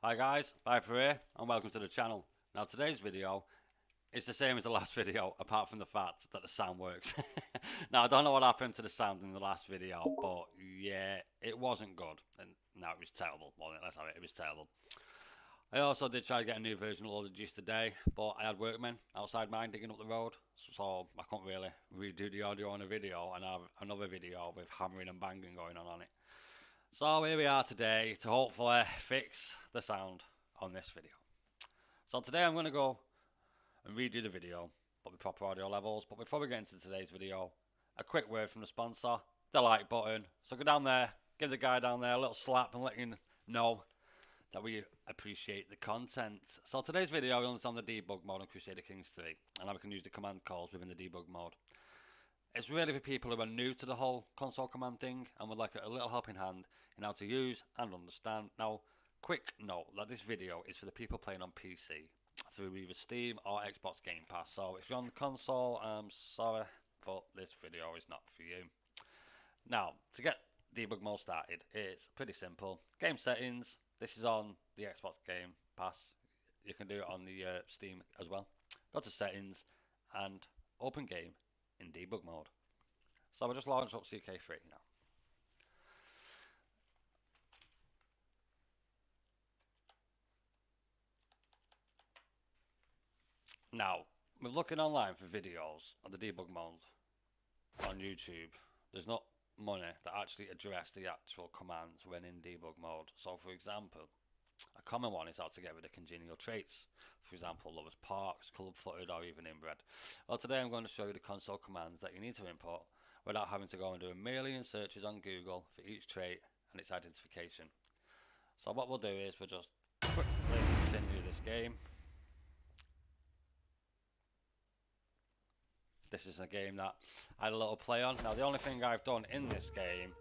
Hi guys, Viper here, and welcome to the channel. Now today's video is the same as the last video, apart from the fact that the sound works. Now I don't know what happened to the sound in the last video, but yeah, it wasn't good. And no, it was terrible, wasn't it? Let's have it, it was terrible. I also did try to get a new version loaded just today, but I had workmen outside mine digging up the road, so I couldn't really redo the audio on a video and have another video with hammering and banging going on it. So here we are today to hopefully fix the sound on this video. So today I'm going to go and redo the video, but with proper audio levels. But before we get into today's video, a quick word from the sponsor, the like button. So go down there, give the guy down there a little slap and let him know that we appreciate the content. So today's video is on the debug mode on Crusader Kings 3, and how we can use the command calls within the debug mode. It's really for people who are new to the whole console command thing and would like a little helping hand in how to use and understand. Now, quick note that this video is for the people playing on PC through either Steam or Xbox Game Pass. So if you're on the console, I'm sorry, but this video is not for you. Now, to get debug mode started, it's pretty simple. Game settings, this is on the Xbox Game Pass. You can do it on the Steam as well. Go to settings and open game in debug mode. So we'll just launch up CK3 now. Now, we're looking online for videos on the debug mode on YouTube. There's not money that actually address the actual commands when in debug mode. So for example, a common one is how to get rid of congenial traits. For example, lovers parks, club-footed or even inbred. Well, today I'm going to show you the console commands that you need to import without having to go and do a million searches on Google for each trait and its identification. So what we'll do is we'll just quickly continue this game. This is a game that I had a little play on. Now the only thing I've done in this game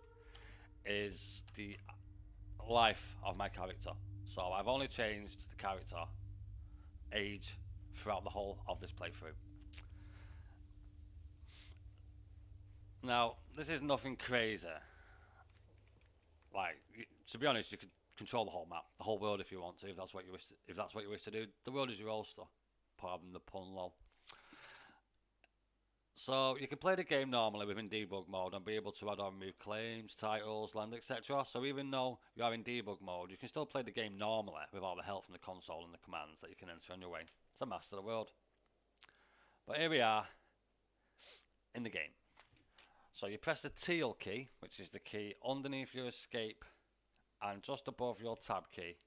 is the life of my character. So I've only changed the character age throughout the whole of this playthrough. Now this is nothing crazy. Like, to be honest, you could control the whole map, the whole world if you want to, if that's what you wish to do. The world is your oyster. Pardon the pun, lol. So you can play the game normally within debug mode and be able to add or remove claims, titles, land, etc. So even though you are in debug mode, you can still play the game normally with all the help from the console and the commands that you can enter on your way to master the world. But here we are in the game. So you press the teal key, which is the key underneath your escape and just above your tab key,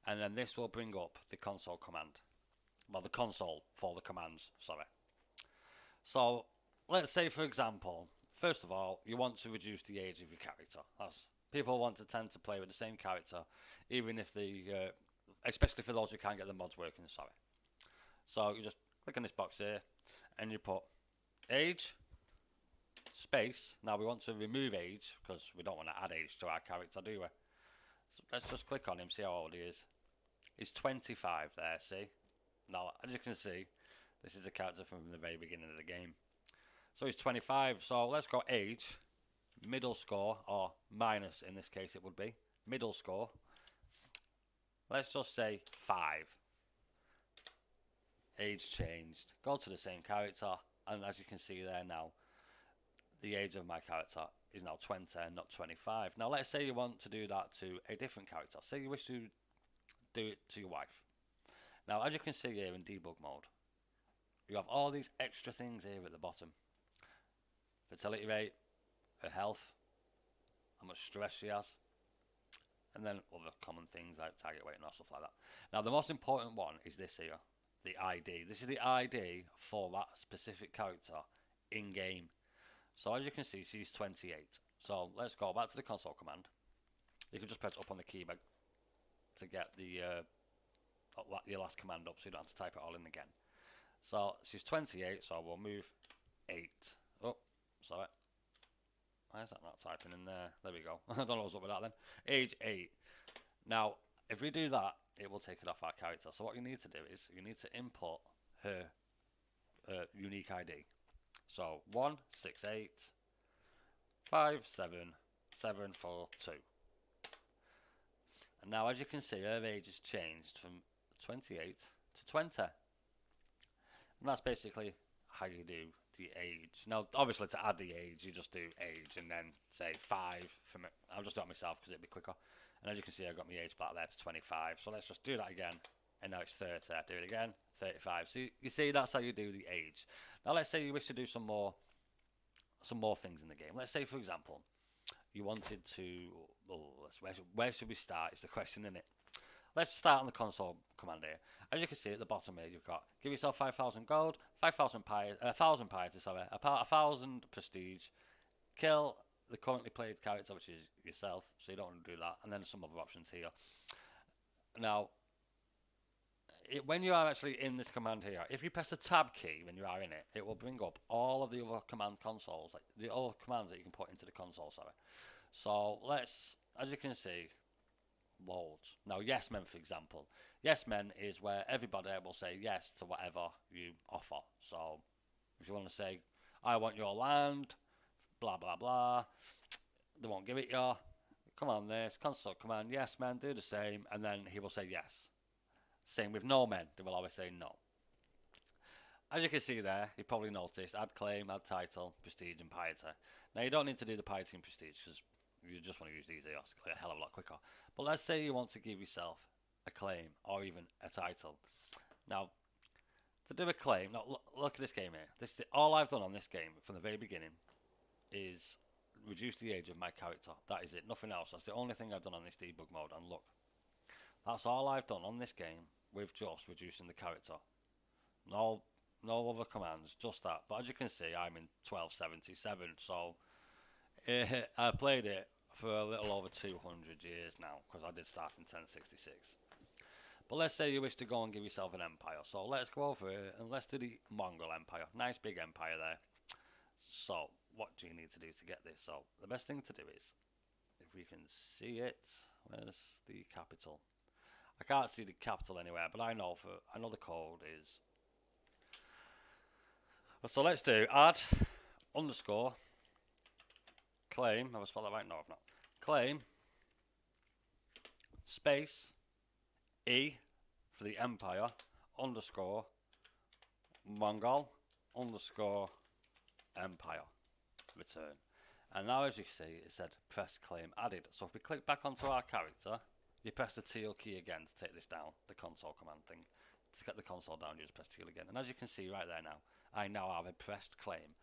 and then this will bring up the console command. Well, the console for the commands, sorry. So let's say, for example, first of all, you want to reduce the age of your character. People want to tend to play with the same character, even if especially for those who can't get the mods working, sorry. So you just click on this box here, and you put age, space. Now we want to remove age, because we don't want to add age to our character, do we? So let's just click on him, see how old he is. He's 25 there, see? Now, as you can see, this is the character from the very beginning of the game. So he's 25, so let's go age, middle score, or minus in this case it would be, middle score. Let's just say 5. Age changed. Go to the same character, and as you can see there now, the age of my character is now 20 and not 25. Now let's say you want to do that to a different character. Say you wish to do it to your wife. Now as you can see here in debug mode, you have all these extra things here at the bottom. Fertility rate, her health, how much stress she has, and then other common things like target weight and stuff like that. Now the most important one is this here, the ID. This is the ID for that specific character in game. So as you can see, she's 28. So let's go back to the console command. You can just press up on the keyboard to get your last command up, so you don't have to type it all in again. So she's 28, so we'll move 8. Oh, sorry. Why is that not typing in there? There we go. I don't know what's up with that then. Age 8. Now, if we do that, it will take it off our character. So what you need to do is you need to import her unique ID. So 16857742. And now, as you can see, her age has changed from 28 to 20. And that's basically how you do the age. Now, obviously, to add the age, you just do age and then say 5 for me. I'll just do it myself because it'd be quicker. And as you can see, I got my age back there to 25. So let's just do that again. And now it's 30. Do it again, 35. So you see, that's how you do the age. Now, let's say you wish to do some more things in the game. Let's say, for example, you wanted to. Where should we start? Is the question, isn't it? Let's start on the console command here. As you can see at the bottom here, you've got give yourself 5,000 gold, 5,000 piety, 1,000 piety, sorry, 1,000 prestige, kill the currently played character, which is yourself, so you don't want to do that, and then some other options here. Now, when you are actually in this command here, if you press the tab key when you are in it, it will bring up all of the other command consoles, like the other commands that you can put into the console, sorry. So let's, as you can see, loads. Now, yes men, for example. Yes men is where everybody will say yes to whatever you offer. So if you want to say, I want your land, blah, blah, blah, they won't give it you. Come on, this console command, yes men, do the same, and then he will say yes. Same with no men, they will always say no. As you can see there, you probably noticed, add claim, add title, prestige and piety. Now you don't need to do the piety and prestige because you just want to use these, it's a hell of a lot quicker. But let's say you want to give yourself a claim or even a title. Now, to do a claim, now look at this game here. All I've done on this game from the very beginning is reduce the age of my character. That is it, nothing else. That's the only thing I've done on this debug mode. And look, that's all I've done on this game with just reducing the character. No other commands, just that. But as you can see, I'm in 1277, so I played it for a little over 200 years now, because I did start in 1066. But let's say you wish to go and give yourself an empire. So let's go over it and let's do the Mongol Empire. Nice big empire there. So what do you need to do to get this? So the best thing to do is, if we can see it, where's the capital? I can't see the capital anywhere, but I know the code is. So let's do add underscore claim. Have I spelled that right? No, I've not. Claim space E for the empire underscore Mongol underscore empire return. And now, as you see, it said press claim added. So if we click back onto our character, you press the teal key again to take this down, the console command thing. To get the console down, you just press teal again. And as you can see right there now, I now have a pressed claim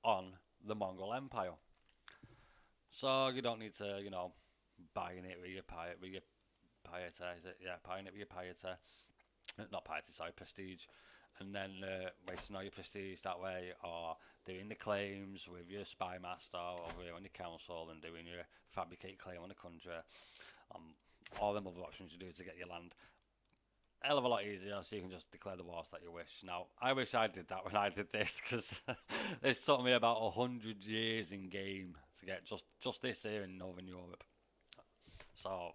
on the Mongol Empire. So you don't need to, buying it with your piety, is it? Yeah, buying it with your piety. Not piety, sorry, prestige. And then wasting all your prestige that way, or doing the claims with your spy master over here on your council and doing your fabricate claim on the country. All them other options you do to get your land. Hell of a lot easier, so you can just declare the wars that you wish. Now, I wish I did that when I did this, because it's took me about 100 years in game to get just this here in Northern Europe. So,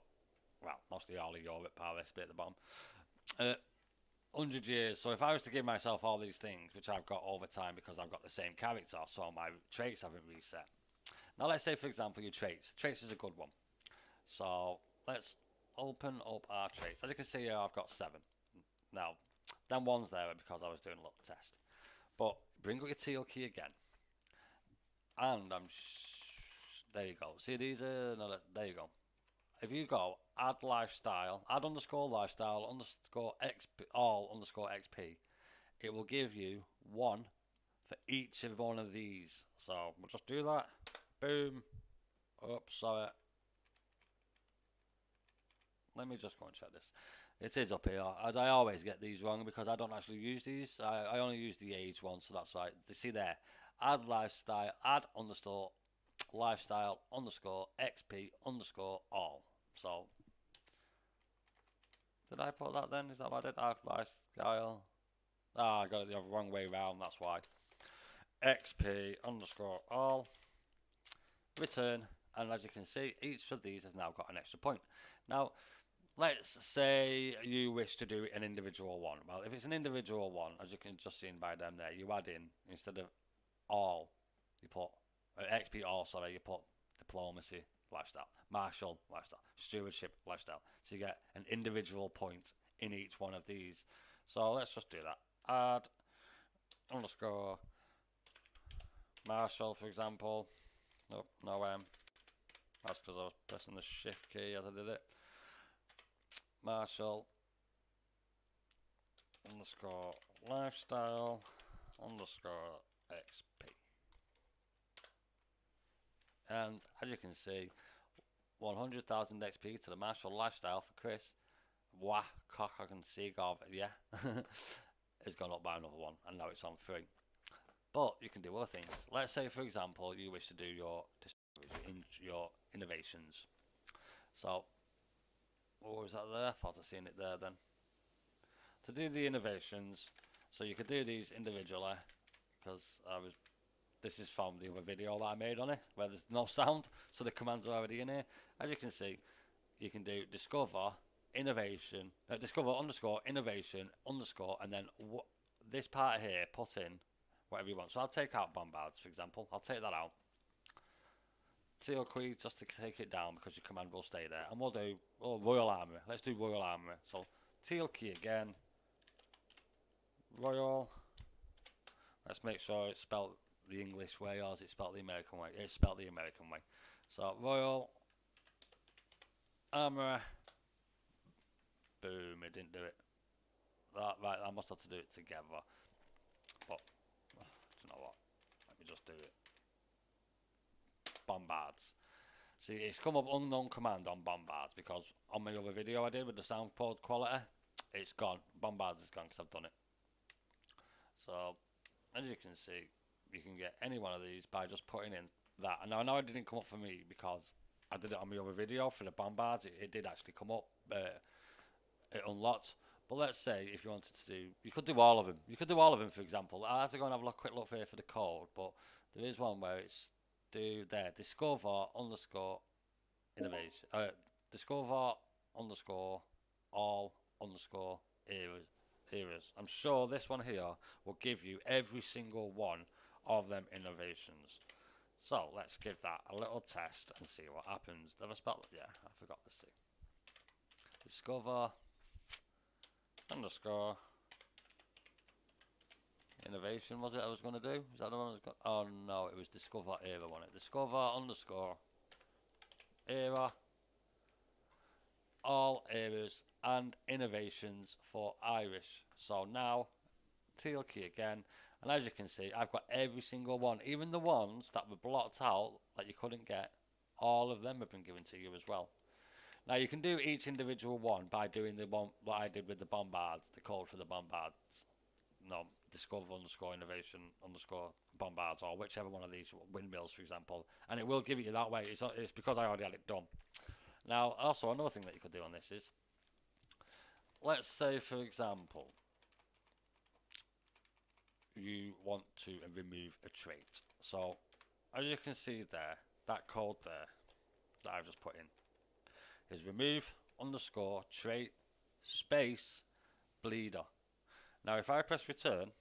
well, mostly all of Europe, part of this bit at the bottom. 100 years, so if I was to give myself all these things, which I've got over time because I've got the same character, so my traits haven't reset. Now, let's say, for example, your traits. Traits is a good one. So, let's open up our traits. As you can see here, I've got 7. Now, them one's there because I was doing a little test. But bring up your teal key again. And there you go. See, these are, no, there you go. If you go add lifestyle, add underscore lifestyle, underscore XP, all underscore XP, it will give you 1 for each of one of these. So we'll just do that. Boom. Oops, sorry. Let me just go and check this. It is up here. As I always get these wrong because I don't actually use these. I only use the age one, so that's right. You see there, add lifestyle, add underscore lifestyle underscore XP underscore all. So, did I put that then? Is that what I did? Add lifestyle. I got it the wrong way round. That's why. XP underscore all. Return. And as you can see, each of these has now got an extra point. Now, let's say you wish to do an individual one. Well, if it's an individual one, as you can just see by them there, you add in, instead of all, you put XP all, sorry, you put diplomacy, lifestyle, martial lifestyle, stewardship lifestyle. So you get an individual point in each one of these. So let's just do that. Add underscore martial, for example. Nope, no M. That's because I was pressing the shift key as I did it. Martial underscore lifestyle underscore XP. And as you can see, 100,000 XP to the martial lifestyle for Chris. Wah, cock, I can see, Gov, yeah. It's gone up by another one, and now it's on 3. But you can do other things. Let's say, for example, you wish to do your innovations. So, what was that there? I thought I seen it there then. To do the innovations, so you could do these individually, because this is from the other video that I made on it, where there's no sound, so the commands are already in here. As you can see, you can do discover innovation, discover underscore innovation underscore, and then this part here, put in whatever you want. So I'll take out bombards, for example. I'll take that out. Teal key just to take it down because your command will stay there. And we'll do royal armor. Let's do royal armor. So teal key again. Royal. Let's make sure it's spelled the English way, or is it spelled the American way? It's spelled the American way. So royal armor. Boom, it didn't do it. Right, I must have to do it together. But do you know what? Let me just do it. Bombards. See, it's come up unknown command on bombards because on my other video I did with the sound port quality, it's gone. Bombards is gone because I've done it. So, as you can see, you can get any one of these by just putting in that. And I know it didn't come up for me because I did it on my other video for the bombards. It did actually come up. It unlocked. But let's say if you wanted to do, you could do all of them. You could do all of them, for example. I have to go and have a quick look here for the code, but there is one where it's do there discover underscore innovation. Discover underscore all underscore eras. I'm sure this one here will give you every single one of them innovations. So let's give that a little test and see what happens. Did I spell it? Yeah, I forgot to see. Discover underscore innovation, was it I was going to do? Is that the one that's got? Oh no, it was discover era, wasn't it? Discover underscore era, all eras and innovations for Irish. So now teal key again, and as you can see, I've got every single one, even the ones that were blocked out that you couldn't get. All of them have been given to you as well. Now you can do each individual one by doing the one what I did with the bombards, the code for the bombards. No, discover underscore innovation underscore bombards, or whichever one of these windmills, for example, and it will give it you that way. It's because I already had it done. Now, also another thing that you could do on this is, let's say, for example, you want to remove a trait. So, as you can see there, that code there that I've just put in is remove underscore trait space bleeder. Now if I press return,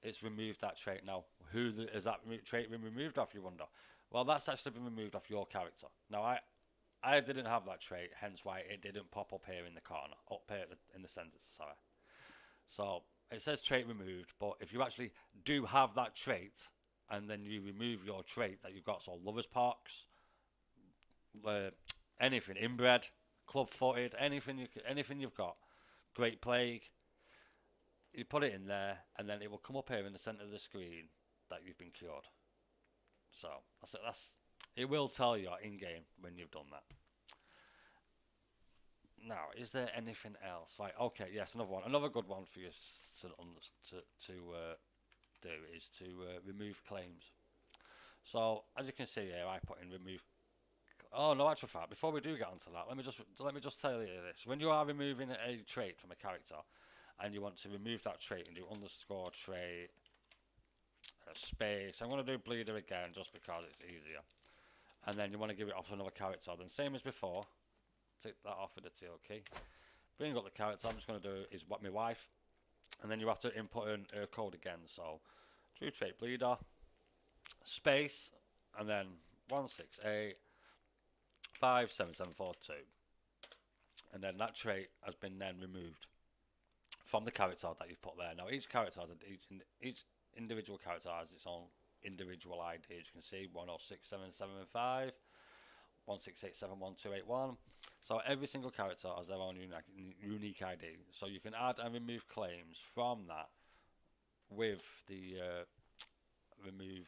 it's removed that trait. Now is that trait been removed off, you wonder? Well, that's actually been removed off your character. Now I didn't have that trait, hence why it didn't pop up here in the corner, up here in the center, sorry. So it says trait removed, but if you actually do have that trait and then you remove your trait that you've got, so lover's pox, anything, inbred, club-footed, anything you've got, Great Plague, you put it in there, and then it will come up here in the center of the screen that you've been cured. So it will tell you in game when you've done that. Now, is there anything else? Right, okay, yes, another one, another good one for you to do is to remove claims. So as you can see here, I put in remove. Oh no, actual fact, before we do get onto that, let me just tell you this. When you are removing a trait from a character and you want to remove that trait and do underscore trait space, I'm going to do bleeder again just because it's easier, and then you want to give it off to another character, then same as before, take that off with the teal key, bring up the character. I'm just going to do is what my wife, and then you have to input in her code again. So true trait bleeder space and then 168 57742, and then that trait has been then removed from the character that you've put there. Now each character has each individual character has its own individual ID. As you can see, 1067775, 16871281. So every single character has their own unique ID. So you can add and remove claims from that with the remove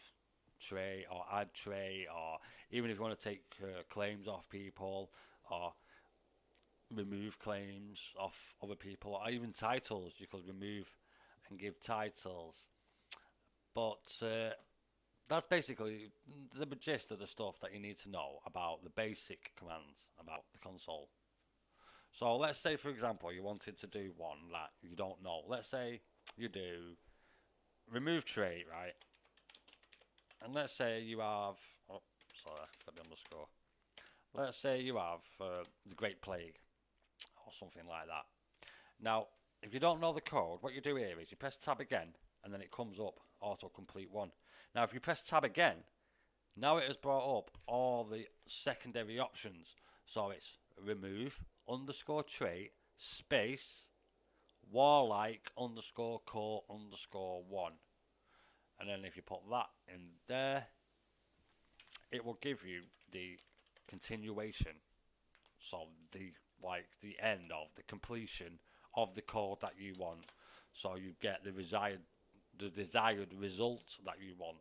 tray or add tray, or even if you want to take claims off people or remove claims off other people, or even titles. You could remove and give titles. But that's basically the gist of the stuff that you need to know about the basic commands about the console. So let's say, for example, you wanted to do one that you don't know. Let's say you do remove trait, right? And let's say you have, oh, sorry, I forgot the underscore. Let's say you have the Great Plague or something like that. Now, if you don't know the code, what you do here is you press tab again, and then it comes up autocomplete 1. Now, if you press tab again, now it has brought up all the secondary options. So it's remove underscore trait space warlike underscore core underscore 1. And then if you put that in there, it will give you the continuation. So the end of the completion of the code that you want. So you get the desired result that you want.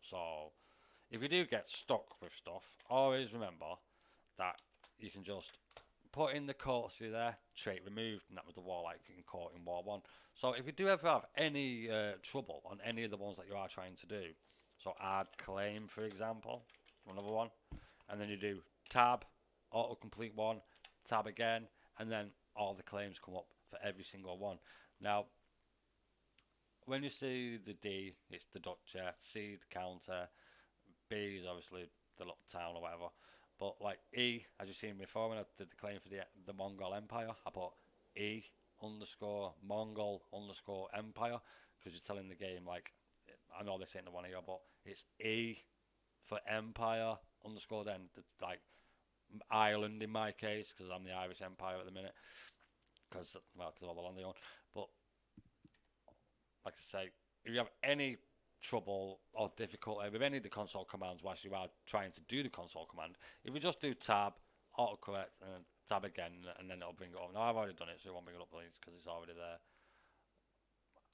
So if you do get stuck with stuff, always remember that you can just put in the courtesy there, trait removed, and that was the warlike in court in War 1. So if you do ever have any trouble on any of the ones that you are trying to do, so add claim, for example, another one, and then you do tab, autocomplete 1, tab again, and then all the claims come up for every single one. Now, when you see the D, it's the Duchy, C, the counter, B is obviously the little town or whatever. But like E, as you've seen before, when I did the claim for the Mongol Empire, I put E underscore Mongol underscore Empire, because you're telling the game, like, I know this ain't the one here, but it's E for Empire underscore then, like, Ireland in my case, because I'm the Irish Empire at the minute, because of all the land they own. But like I say, if you have any trouble or difficulty with any of the console commands whilst you are trying to do the console command, if you just do tab, autocorrect, and then tab again, and then it'll bring it up. Now I've already done it, so it won't bring it up, please, because it's already there.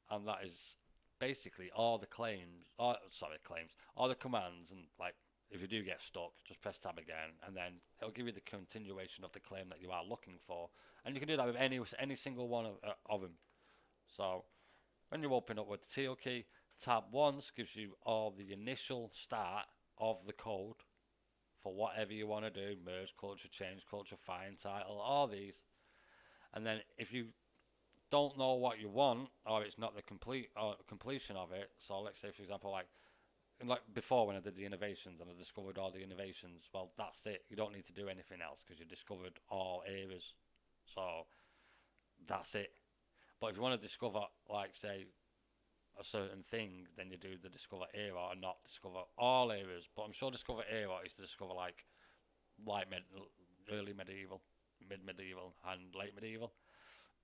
And that is basically all the claims, all the commands. And like, if you do get stuck, just press tab again, and then it'll give you the continuation of the claim that you are looking for. And you can do that with any single one of them. So when you open up with the teal key, tab once gives you all the initial start of the code for whatever you want to do, merge, culture, change, culture, find, title, all these. And then if you don't know what you want, or it's not the completion of it, so let's say, for example, like before when I did the innovations and I discovered all the innovations, well, that's it. You don't need to do anything else because you discovered all areas. So that's it. But if you want to discover, like, say, a certain thing, then you do the discover era and not discover all areas. But I'm sure discover era is to discover like early medieval, mid-medieval, and late medieval.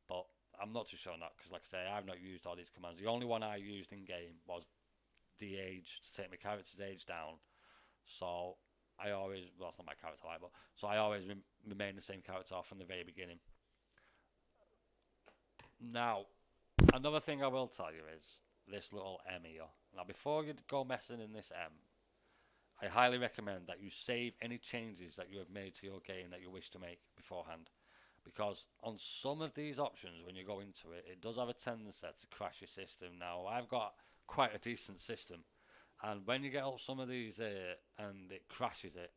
But I'm not too sure on that, because like I say, I've not used all these commands. The only one I used in game was the age, to take my character's age down. So I always, well, it's not my character like, but so I always remain the same character from the very beginning. Now, another thing I will tell you is this little M here. Now, before you go messing in this M, I highly recommend that you save any changes that you have made to your game that you wish to make beforehand. Because on some of these options, when you go into it, it does have a tendency to crash your system. Now, I've got quite a decent system, and when you get up some of these and it crashes it,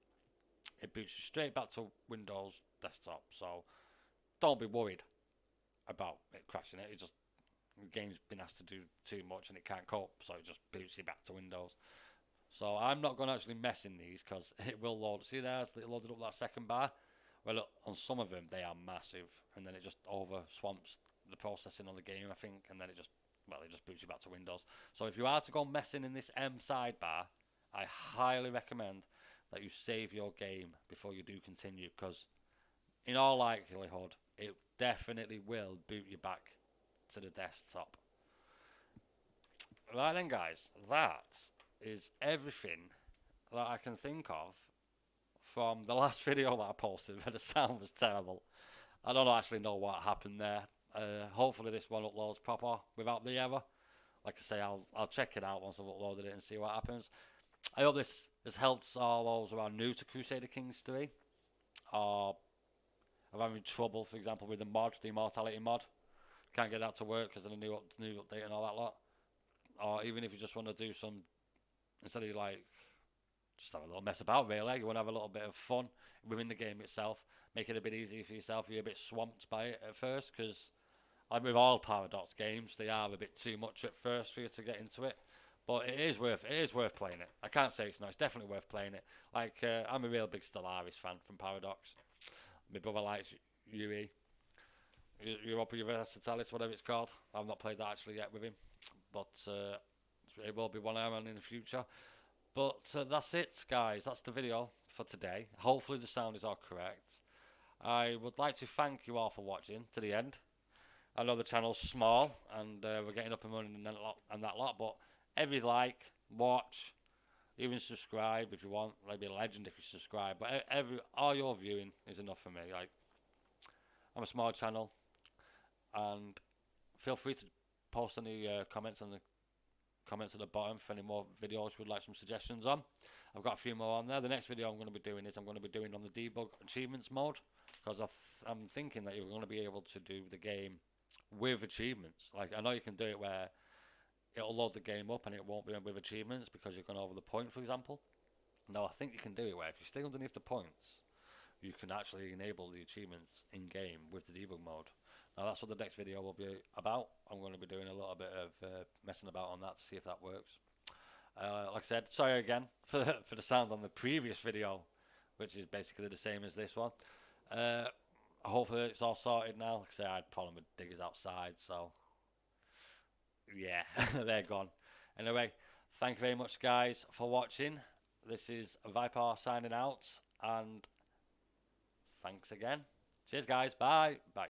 it boots you straight back to Windows desktop. So don't be worried about it crashing it. The game's been asked to do too much and it can't cope, so it just boots you back to Windows. So I'm not going to actually mess in these, because it will load. See there, it loaded up that second bar. Well, look, on some of them they are massive, and then it just over swamps the processing on the game, I think, and then it just boots you back to Windows. So if you are to go messing in this M sidebar, I highly recommend that you save your game before you do continue, because in all likelihood it definitely will boot you back to the desktop. Right then, guys, that is everything that I can think of from the last video that I posted where the sound was terrible. I don't actually know what happened there. Hopefully this one uploads proper without the error. Like I say, I'll check it out once I've uploaded it and see what happens. I hope this helps all those who are new to Crusader Kings 3, or are having trouble, for example, with the mod, the immortality mod. Can't get that to work because of the new update and all that lot. Or even if you just want to do some, instead of like just have a little mess about, really, you want to have a little bit of fun within the game itself, make it a bit easier for yourself. You're a bit swamped by it at first, because like with all Paradox games, they are a bit too much at first for you to get into it. But it is worth playing it. I can't say it's not. It's definitely worth playing it. Like I'm a real big Stellaris fan from Paradox. My brother likes UE, Europa Universalis, whatever it's called. I've not played that actually yet with him, but it will be one I'm on in the future. But that's it, guys. That's the video for today. Hopefully the sound is all correct. I would like to thank you all for watching to the end. I know the channel's small and we're getting up and running and that lot, but every like, watch, even subscribe if you want. Maybe a legend if you subscribe. But all your viewing is enough for me. Like, I'm a small channel, and feel free to post any comments at the bottom for any more videos you would like some suggestions on. I've got a few more on there. The next video I'm going to be doing on the debug achievements mode, because I'm thinking that you're going to be able to do the game with achievements. Like, I know you can do it where it'll load the game up and it won't be with achievements because you've gone over the point, for example. No, I think you can do it where if you stay underneath the points, you can actually enable the achievements in game with the debug mode. Now that's what the next video will be about. I'm going to be doing a little bit of messing about on that to see if that works. Like I said, sorry again for the sound on the previous video, which is basically the same as this one. Hopefully it's all sorted now. Like I say, I had a problem with diggers outside, so yeah, they're gone. Anyway, thank you very much, guys, for watching. This is Viper signing out, and thanks again. Cheers, guys. Bye. Bye.